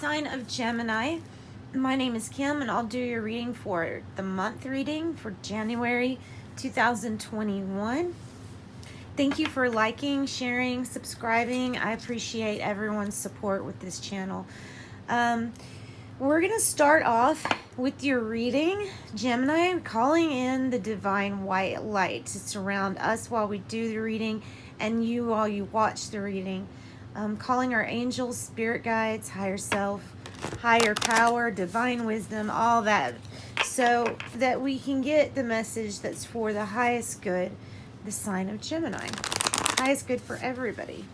sign of Gemini. My name is Kim, and I'll do your reading for the month reading for January 2021. Thank you for liking, sharing, subscribing. I appreciate everyone's support with this channel. We're going to start off with your reading. Gemini, calling in the divine white light to surround us while we do the reading and you while you watch the reading. Calling our angels, spirit guides, higher self, higher power, divine wisdom, all that, so that we can get the message that's for the highest good, the sign of Gemini. Highest good for everybody.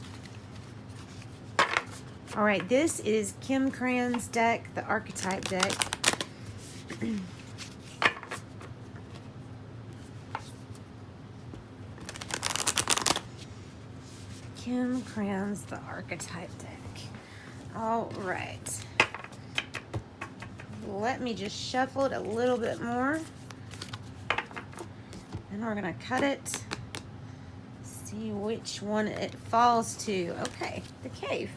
All right, this is Kim Cran's deck, the archetype deck. Kim Cran's the archetype deck. All right. Let me just shuffle it a little bit more. And we're going to cut it. See which one it falls to. Okay, the cave.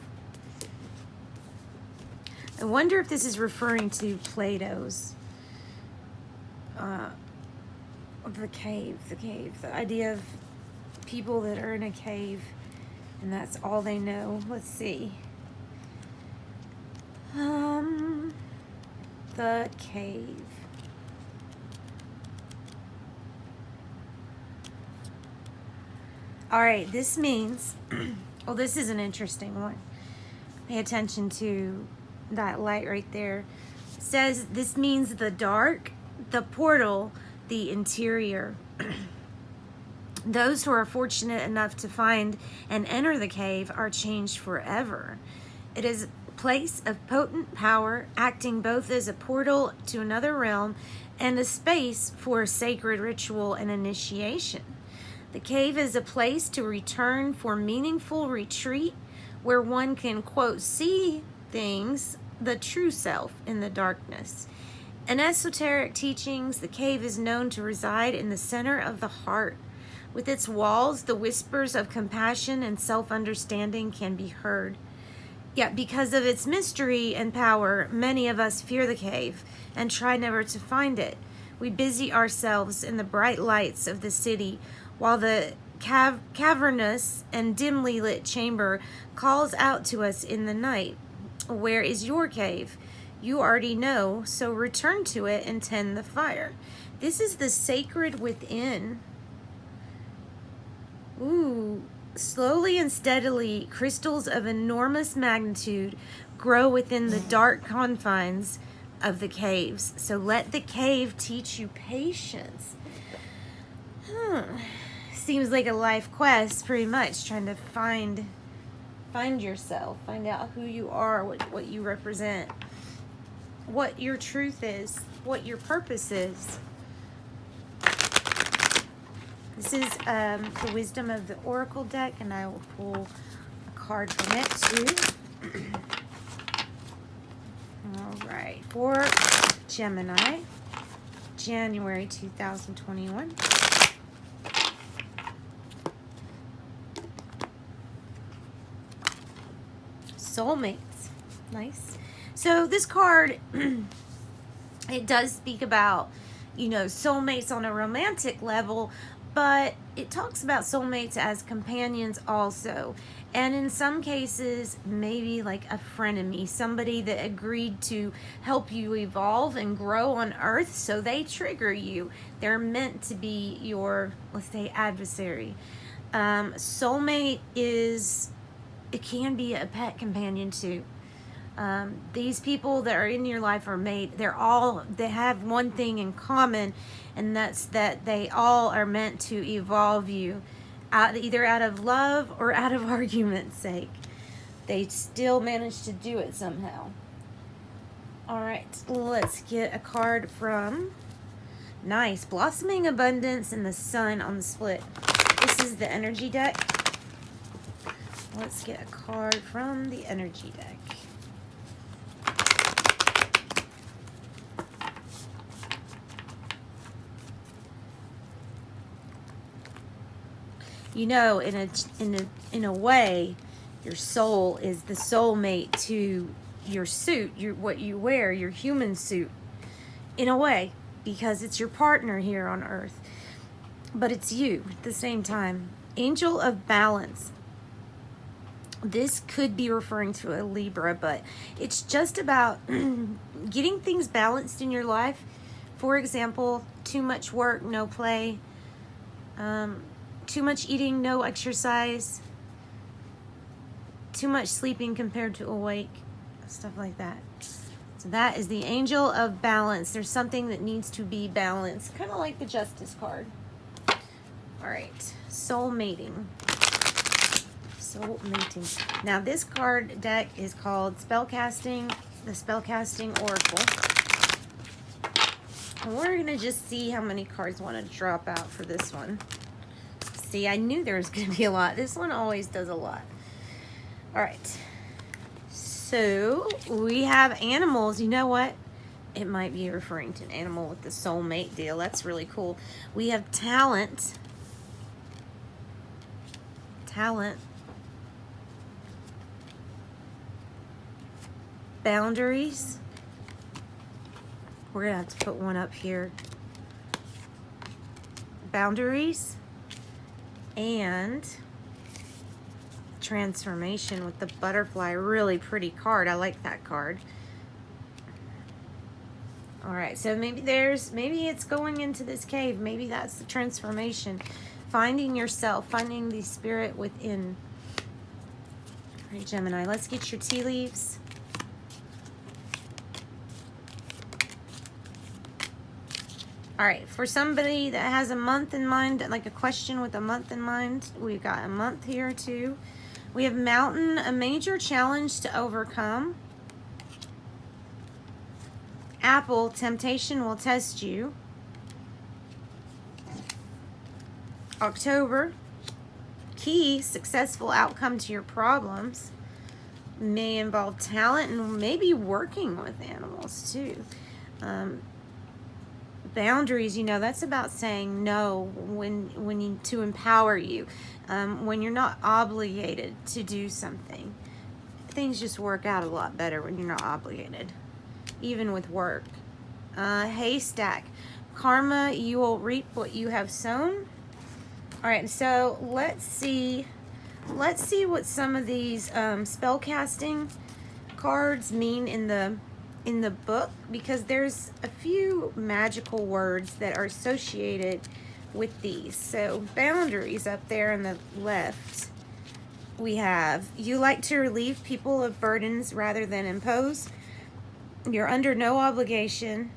I wonder if this is referring to Plato's the cave, the idea of people that are in a cave and that's all they know. Let's see. The cave. All right, this means, oh, this is an interesting one. Pay attention to that light right there. It says this means the dark, the portal, the interior. Those who are fortunate enough to find and enter the cave are changed forever. It is a place of potent power, acting both as a portal to another realm and a space for sacred ritual and initiation. The cave is a place to return for meaningful retreat where one can, quote, see things, the true self in the darkness. In esoteric teachings, the cave is known to reside in the center of the heart. With its walls, the whispers of compassion and self-understanding can be heard. Yet because of its mystery and power, many of us fear the cave and try never to find it. We busy ourselves in the bright lights of the city, while the cavernous and dimly lit chamber calls out to us in the night. Where is your cave? You already know, so return to it and tend the fire. This is the sacred within. Ooh, slowly and steadily, crystals of enormous magnitude grow within the dark confines of the caves. So let the cave teach you patience. Seems like a life quest, pretty much, trying to find yourself, find out who you are, what you represent, what your truth is, what your purpose is. This is the Wisdom of the Oracle deck, and I will pull a card from it too. All right, for Gemini, January 2021. Soulmates. Nice. So this card, it does speak about, soulmates on a romantic level, but it talks about soulmates as companions also. And in some cases, maybe like a frenemy, somebody that agreed to help you evolve and grow on Earth, so they trigger you. They're meant to be your, let's say, adversary. Soulmate it can be a pet companion too. These people that are in your life are made, they have one thing in common, and that's that they all are meant to evolve you, either out of love or out of argument's sake. They still manage to do it somehow. All right, let's get a card from, nice, Blossoming Abundance and the Sun on the split. This is the energy deck. Let's get a card from the energy deck. In a way, your soul is the soulmate to your suit, what you wear, your human suit, in a way, because it's your partner here on earth, but it's you at the same time. Angel of balance. This could be referring to a Libra, but it's just about getting things balanced in your life. For example, too much work, no play, too much eating, no exercise, too much sleeping compared to awake, stuff like that. So that is the Angel of Balance. There's something that needs to be balanced, kind of like the Justice card. All right, soul mating. Soul mating. Now this card deck is called Spellcasting, the Spellcasting Oracle. And we're gonna just see how many cards want to drop out for this one. See, I knew there was gonna be a lot. This one always does a lot. All right. So we have animals. You know what? It might be referring to an animal with the soulmate deal. That's really cool. We have talent. Talent. Boundaries. We're gonna have to put one up here. Boundaries. And transformation with the butterfly. Really pretty card. I like that card. All right, so maybe it's going into this cave. Maybe that's the transformation. Finding yourself, finding the spirit within. All right, Gemini, let's get your tea leaves. All right, for somebody that has a month in mind, like a question with a month in mind, we've got a month here too. We have mountain, a major challenge to overcome. Apple, temptation will test you. October, key, successful outcome to your problems. May involve talent and maybe working with animals too. Boundaries, you know, that's about saying no to empower you. When you're not obligated to do something. Things just work out a lot better when you're not obligated. Even with work. Haystack. Karma, you will reap what you have sown. All right, so let's see what some of these spellcasting cards mean in the book, because there's a few magical words that are associated with these. So boundaries up there on the left. We have, you like to relieve people of burdens rather than impose. You're under no obligation.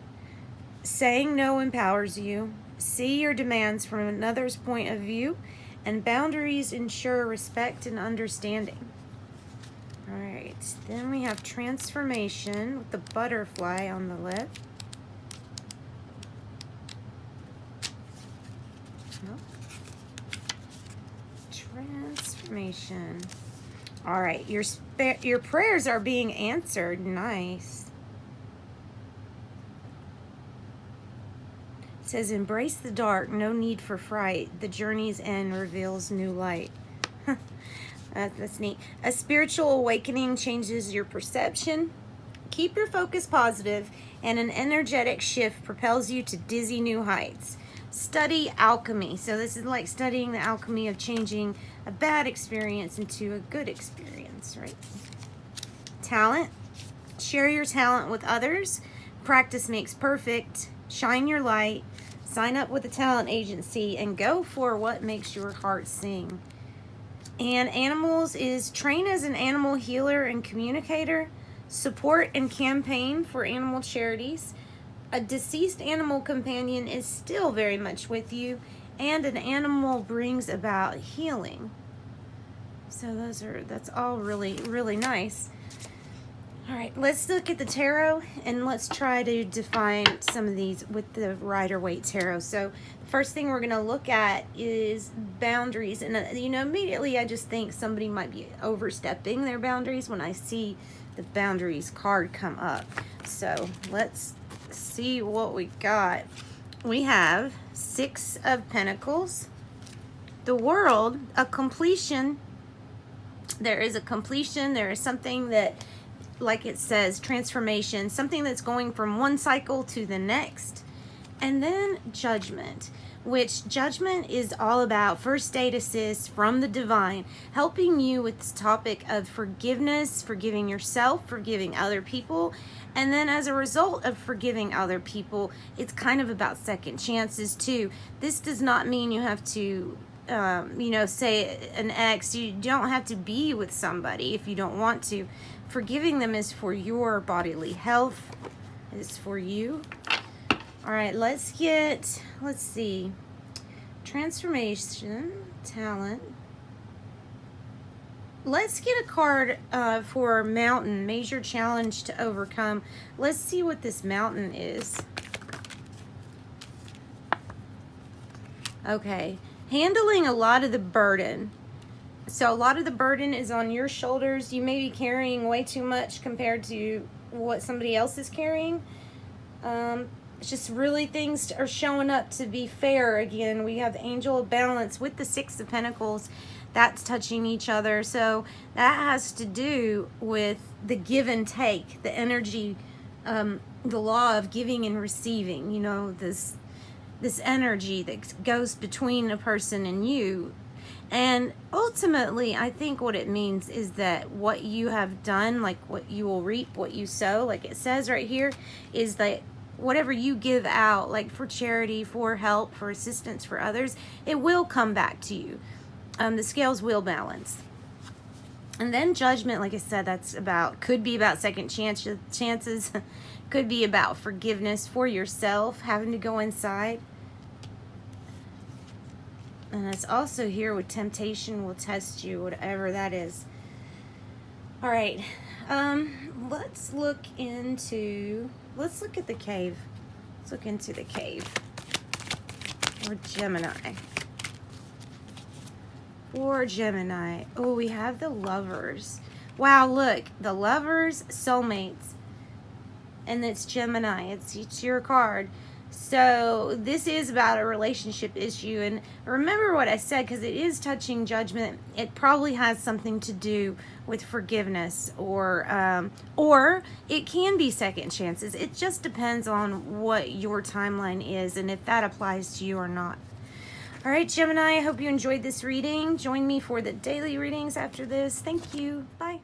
Saying no empowers you. See your demands from another's point of view. And boundaries ensure respect and understanding. All right, then we have transformation with the butterfly on the left. Transformation. All right, your prayers are being answered. Nice. It says, embrace the dark, no need for fright. The journey's end reveals new light. That's neat. A spiritual awakening changes your perception. Keep your focus positive, and an energetic shift propels you to dizzy new heights. Study alchemy. So this is like studying the alchemy of changing a bad experience into a good experience, right? Talent. Share your talent with others. Practice makes perfect. Shine your light. Sign up with a talent agency and go for what makes your heart sing. And animals is train as an animal healer and communicator. Support and campaign for animal charities. A deceased animal companion is still very much with you, and an animal brings about healing. So that's all really, really nice. All right, let's look at the tarot, and let's try to define some of these with the Rider-Waite Tarot. So the first thing we're going to look at is boundaries. And, you know, immediately I just think somebody might be overstepping their boundaries when I see the boundaries card come up. So let's see what we got. We have Six of Pentacles. The World, a completion. There is a completion. There is something that like it says, transformation, something that's going from one cycle to the next. And then Judgment, which Judgment is all about first aid assist from the divine, helping you with this topic of forgiveness, forgiving yourself, forgiving other people. And then as a result of forgiving other people, it's kind of about second chances too. This does not mean you have to say an ex. You don't have to be with somebody if you don't want to. Forgiving them is for your bodily health. It's for you. All right, let's see. Transformation, talent. Let's get a card for mountain, major challenge to overcome. Let's see what this mountain is. Okay, handling a lot of the burden. So a lot of the burden is on your shoulders. You may be carrying way too much compared to what somebody else is carrying. It's just really things are showing up to be fair again. We have the Angel of Balance with the Six of Pentacles. That's touching each other. So that has to do with the give and take, the energy, the law of giving and receiving. You know, this energy that goes between a person and you. And ultimately, I think what it means is that what you have done, like what you will reap, what you sow, like it says right here, is that whatever you give out, like for charity, for help, for assistance for others, it will come back to you. The scales will balance. And then Judgment, like I said, could be about second chances, could be about forgiveness for yourself, having to go inside. And it's also here with temptation will test you, whatever that is. All right, let's look at the cave. Let's look into the cave. Or Gemini. For Gemini. Oh, we have the Lovers. Wow, look. The Lovers, soulmates. And it's Gemini. It's your card. So this is about a relationship issue. And remember what I said, because it is touching Judgment. It probably has something to do with forgiveness, or it can be second chances. It just depends on what your timeline is and if that applies to you or not. All right, Gemini, I hope you enjoyed this reading. Join me for the daily readings after this. Thank you. Bye.